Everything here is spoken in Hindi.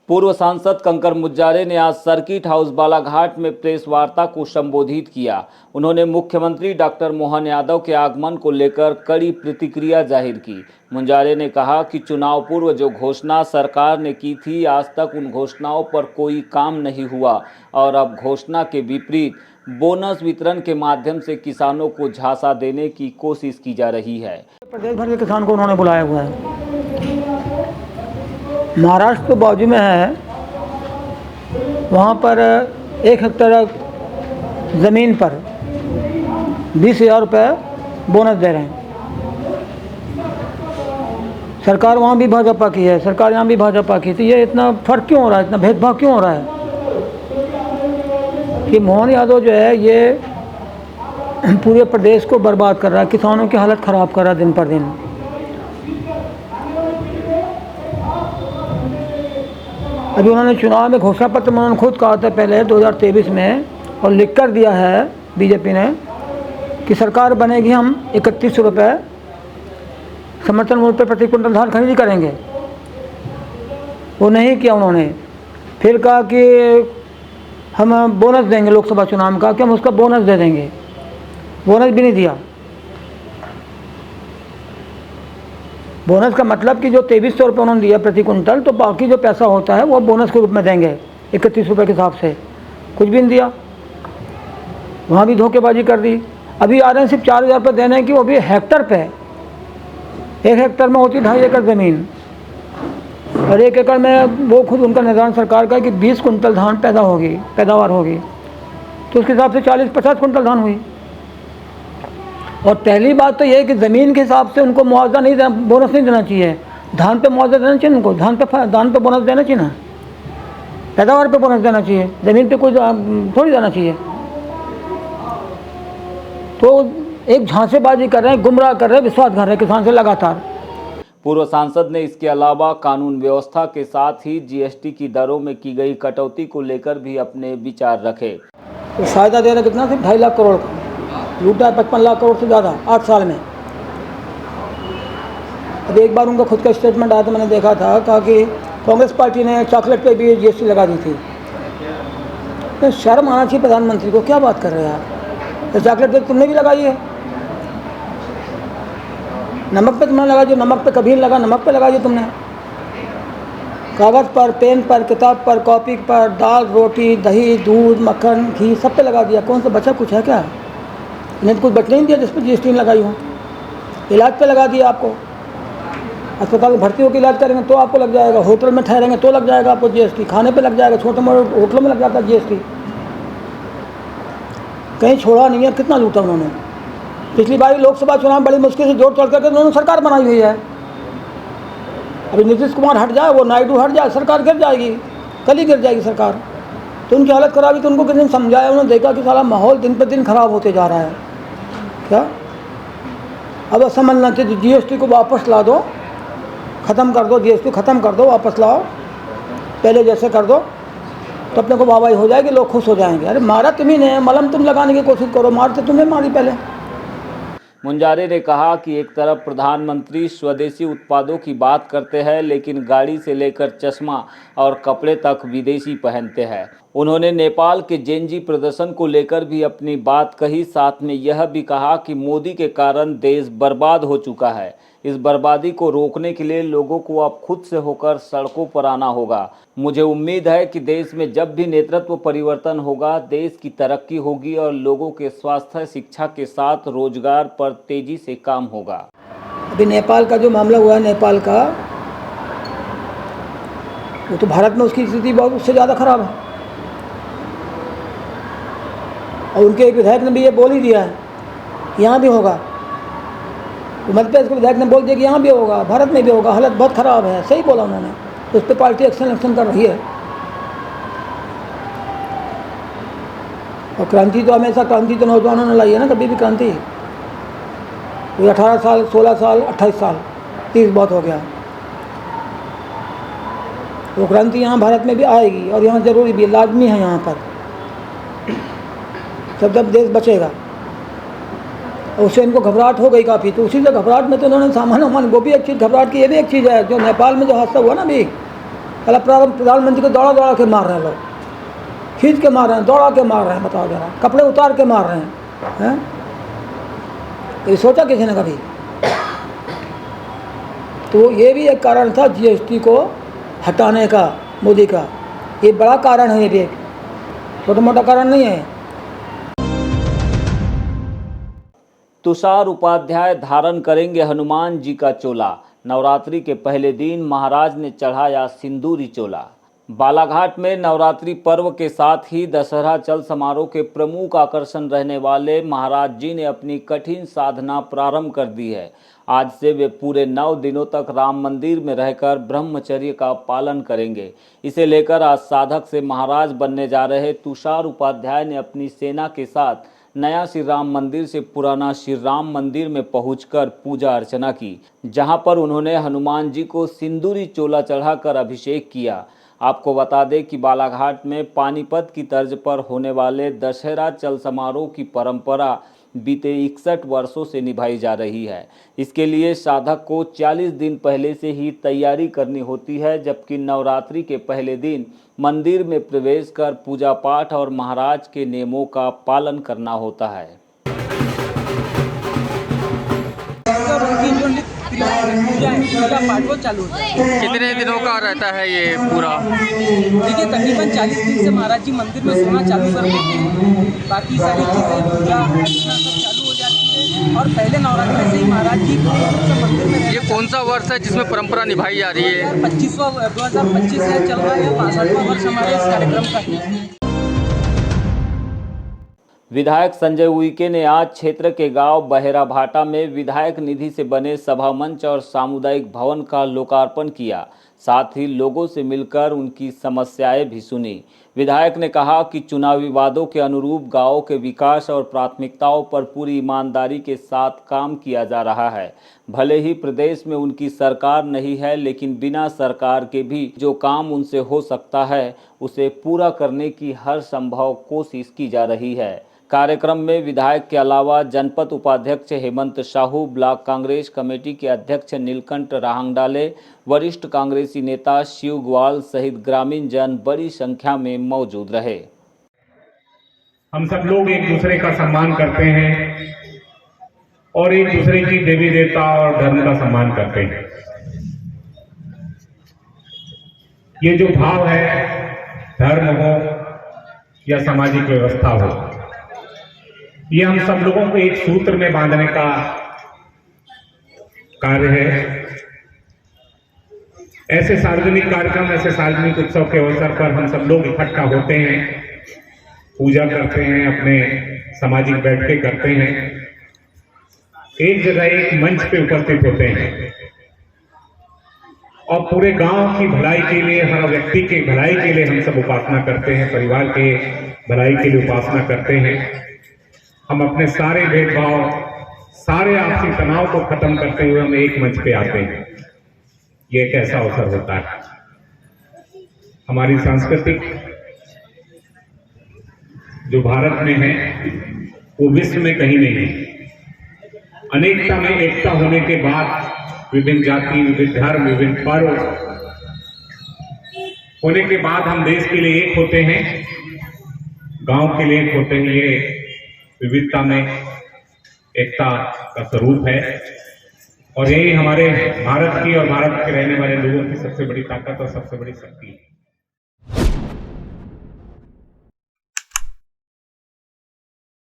पूर्व सांसद कंकर मुज्जारे ने आज सर्किट हाउस बालाघाट में प्रेस वार्ता को संबोधित किया। उन्होंने मुख्यमंत्री डॉक्टर मोहन यादव के आगमन को लेकर कड़ी प्रतिक्रिया जाहिर की। मुज्जारे ने कहा कि चुनाव पूर्व जो घोषणा सरकार ने की थी, आज तक उन घोषणाओं पर कोई काम नहीं हुआ और अब घोषणा के विपरीत बोनस वितरण के माध्यम से किसानों को झांसा देने की कोशिश की जा रही है। प्रदेश भर के किसान को उन्होंने बुलाया हुआ है। महाराष्ट्र तो बाजू में है, वहाँ पर 1 हेक्टेयर ज़मीन पर 20,000 रुपये बोनस दे रहे हैं। सरकार वहाँ भी भाजपा की है, सरकार यहाँ भी भाजपा की, तो ये इतना फर्क क्यों हो रहा है, इतना भेदभाव क्यों हो रहा है कि मोहन यादव जो है ये पूरे प्रदेश को बर्बाद कर रहा है, किसानों की हालत ख़राब कर रहा है दिन पर दिन। अभी उन्होंने चुनाव में घोषणा पत्र में उन्होंने खुद कहा था पहले 2023 में, और लिख कर दिया है बीजेपी ने कि सरकार बनेगी, हम 31 रुपये समर्थन मूल्य पर प्रति क्विंटल धान खरीदी करेंगे। वो नहीं किया उन्होंने। फिर कहा कि हम बोनस देंगे, लोकसभा चुनाव में कहा कि हम उसका बोनस दे देंगे, बोनस भी नहीं दिया। बोनस का मतलब कि जो 2300 रुपये उन्होंने दिया प्रति कुंटल, तो बाकी जो पैसा होता है वो बोनस के रूप में देंगे 31 रुपये के हिसाब से, कुछ भी नहीं दिया। वहाँ भी धोखेबाजी कर दी। अभी आ रहे हैं सिर्फ 4,000 रुपये देने की, वो भी हेक्टर पे। 1 हेक्टर में होती 2.5 एकड़ ज़मीन, और 1 एकड़ में वो खुद उनका निर्धारण सरकार का है कि 20 कुंटल धान पैदावार होगी, तो उसके हिसाब से 40-50 कुंटल धान हुई। और पहली बात तो ये है कि ज़मीन के हिसाब से उनको मुआवजा नहीं देना, बोनस नहीं देना चाहिए। धान पे मुआवजा देना चाहिए उनको, धान पे बोनस देना चाहिए ना, पैदावार पे बोनस देना चाहिए, ज़मीन पे कोई थोड़ी देना चाहिए। तो एक झांसेबाजी कर रहे हैं, गुमराह कर रहे हैं, विश्वासघात कर रहे हैं किसान से लगातार। पूर्व सांसद ने इसके अलावा कानून व्यवस्था के साथ ही जीएसटी की दरों में की गई कटौती को लेकर भी अपने विचार रखे। तो फायदा दे रहे कितना, सिर्फ 2.5 लाख करोड़ का लूटा है, 55 लाख करोड़ से ज़्यादा 8 साल में। अभी एक बार उनका खुद का स्टेटमेंट आया था, मैंने देखा था, कहा कि कांग्रेस पार्टी ने चॉकलेट पे भी जीएसटी लगा दी थी। तो शर्म आना चाहिए प्रधानमंत्री को, क्या बात कर रहे हैं यार। तो चॉकलेट पे तुमने भी लगाई है, नमक पे तुमने लगाई, जो नमक पे कभी नहीं लगा, नमक पे लगाई तुमने। कागज़ पर, पेन पर, किताब पर, कॉपी पर, दाल, रोटी, दही, दूध, मक्खन, घी, सब पे लगा दिया। कौन सा बचा कुछ है क्या? इन्हें तो कुछ बचने नहीं दिया जिस पर जीएसटी लगाई हो। इलाज पे लगा दिया आपको, अस्पताल में भर्ती होकर इलाज करेंगे तो आपको लग जाएगा, होटल में ठहरेंगे तो लग जाएगा आपको जीएसटी, खाने पे लग जाएगा, छोटे मोटे होटलों में लग जाता है जीएसटी। कहीं छोड़ा नहीं है। कितना लूटा उन्होंने। पिछली बार लोकसभा चुनाव बड़ी मुश्किल से जोड़ तोड़ करके उन्होंने सरकार बनाई हुई है। अभी नीतीश कुमार हट जाए, वो नायडू हट जाए, सरकार गिर जाएगी, कल ही गिर जाएगी सरकार। तो उनकी हालत खराब हुई, तो उनको किसी ने समझाया, उन्होंने देखा कि सारा माहौल दिन पर दिन खराब होते जा रहा है। क्या अब समझना चाहिए, जीएसटी को वापस ला दो, ख़त्म कर दो, जीएसटी ख़त्म कर दो, वापस लाओ, पहले जैसे कर दो, तो अपने को वाहवाही हो जाएगी, लोग खुश हो जाएंगे। अरे मारा तुम्ही ने, मलहम तुम लगाने की कोशिश करो, मारते तुम्हें मारी पहले। मुज्जारे ने कहा कि एक तरफ प्रधानमंत्री स्वदेशी उत्पादों की बात करते हैं, लेकिन गाड़ी से लेकर चश्मा और कपड़े तक विदेशी पहनते हैं। उन्होंने नेपाल के जेनजी प्रदर्शन को लेकर भी अपनी बात कही। साथ में यह भी कहा कि मोदी के कारण देश बर्बाद हो चुका है। इस बर्बादी को रोकने के लिए लोगों को अब खुद से होकर सड़कों पर आना होगा। मुझे उम्मीद है कि देश में जब भी नेतृत्व परिवर्तन होगा, देश की तरक्की होगी और लोगों के स्वास्थ्य, शिक्षा के साथ रोजगार पर तेजी से काम होगा। अभी नेपाल का जो मामला हुआ है, नेपाल का, वो तो भारत में उसकी स्थिति बहुत उससे ज़्यादा खराब है। और उनके एक विधायक ने भी ये बोल ही दिया है कि यहाँ भी होगा। मध्य प्रदेश के विधायक ने बोल दिया कि यहाँ भी होगा, भारत में भी होगा, हालत बहुत ख़राब है। सही बोला उन्होंने। तो उस पर पार्टी एक्शन कर रही है। और क्रांति तो हमेशा, क्रांति तो नौजवानों ने लाई है ना, कभी भी क्रांति। कोई 18 साल, 16 साल, 28 साल, 30 बहुत हो गया। वो क्रांति यहाँ भारत में भी आएगी, और यहाँ ज़रूरी भी, लाजमी है यहाँ पर। जब देश बचेगा। उससे इनको घबराहट हो गई काफ़ी, तो उसी से घबराहट में तो उन्होंने सामान, वो भी एक चीज़ घबराहट की, ये भी एक चीज़ है। जो नेपाल में जो हादसा हुआ ना अभी, पहले प्रधानमंत्री को दौड़ा दौड़ा के मार रहे हैं लोग, खींच के मार रहे हैं, दौड़ा के मार रहे हैं, बताओ जरा, कपड़े उतार के मार रहे हैं। ये सोचा किसी ने कभी? तो ये भी एक कारण था जीएसटी को हटाने का मोदी का, ये बड़ा कारण है, ये भी छोटा मोटा कारण नहीं है। तुषार उपाध्याय धारण करेंगे हनुमान जी का चोला। नवरात्रि के पहले दिन महाराज ने चढ़ाया सिंदूरी चोला। बालाघाट में नवरात्रि पर्व के साथ ही दशहरा चल समारोह के प्रमुख आकर्षण रहने वाले महाराज जी ने अपनी कठिन साधना प्रारंभ कर दी है। आज से वे पूरे 9 दिनों तक राम मंदिर में रहकर ब्रह्मचर्य का पालन करेंगे। इसे लेकर आज साधक से महाराज बनने जा रहे तुषार उपाध्याय ने अपनी सेना के साथ नया श्री राम मंदिर से पुराना श्री राम मंदिर में पहुंचकर पूजा अर्चना की, जहां पर उन्होंने हनुमान जी को सिंदूरी चोला चढ़ाकर अभिषेक किया। आपको बता दें कि बालाघाट में पानीपत की तर्ज पर होने वाले दशहरा चल समारोह की परंपरा बीते 61 वर्षों से निभाई जा रही है। इसके लिए साधक को 40 दिन पहले से ही तैयारी करनी होती है, जबकि नवरात्रि के पहले दिन मंदिर में प्रवेश कर पूजा पाठ और महाराज के नियमों का पालन करना होता है। पूजा पाठ वो चालू होता है। कितने दिनों का रहता है ये पूरा? देखिए तकरीबन 40 दिन से महाराज जी मंदिर में सोना चालू कर देते हैं, बाकी सारी चीज़ें पूजा अर्चना सब चालू हो जाती है और पहले नवरात्रि से ही महाराज जी मंदिर में। ये कौन सा वर्ष है जिसमें परंपरा निभाई जा रही है? 2025 से चल रहा है, 65वां वर्ष हमारे इस कार्यक्रम का है। विधायक संजय उइके ने आज क्षेत्र के गांव बहेराभाटा में विधायक निधि से बने सभा मंच और सामुदायिक भवन का लोकार्पण किया। साथ ही लोगों से मिलकर उनकी समस्याएं भी सुनी। विधायक ने कहा कि चुनावी वादों के अनुरूप गांवों के विकास और प्राथमिकताओं पर पूरी ईमानदारी के साथ काम किया जा रहा है। भले ही प्रदेश में उनकी सरकार नहीं है, लेकिन बिना सरकार के भी जो काम उनसे हो सकता है उसे पूरा करने की हर संभव कोशिश की जा रही है। कार्यक्रम में विधायक के अलावा जनपद उपाध्यक्ष हेमंत साहू, ब्लॉक कांग्रेस कमेटी के अध्यक्ष नीलकंठ राहंगडाले, वरिष्ठ कांग्रेसी नेता शिव ग्वाल सहित ग्रामीण जन बड़ी संख्या में मौजूद रहे। हम सब लोग एक दूसरे का सम्मान करते हैं और एक दूसरे की देवी देवता और धर्म का सम्मान करते हैं। ये जो भाव है, धर्म हो या सामाजिक व्यवस्था हो, ये हम सब लोगों को एक सूत्र में बांधने का कार्य है। ऐसे सार्वजनिक कार्यक्रम, ऐसे सार्वजनिक उत्सव के अवसर पर हम सब लोग इकट्ठा होते हैं, पूजा करते हैं, अपने सामाजिक बैठकें करते हैं, एक जगह एक मंच पे उपस्थित होते हैं और पूरे गांव की भलाई के लिए, हर व्यक्ति के भलाई के लिए हम सब उपासना करते हैं, परिवार के भलाई के लिए उपासना करते हैं। हम अपने सारे भेदभाव, सारे आपसी तनाव को खत्म करते हुए हम एक मंच पे आते हैं। ये एक ऐसा अवसर होता है। हमारी सांस्कृतिक जो भारत में है वो विश्व में कहीं नहीं है। अनेकता में एकता होने के बाद विभिन्न जाति, विभिन्न धर्म, विभिन्न पर्व होने के बाद हम देश के लिए एक होते हैं, गांव के लिए एक होते हैं। ये विविधता में एकता का स्वरूप है और यही हमारे भारत की और भारत के रहने वाले लोगों की सबसे बड़ी ताकत और सबसे बड़ी शक्ति है।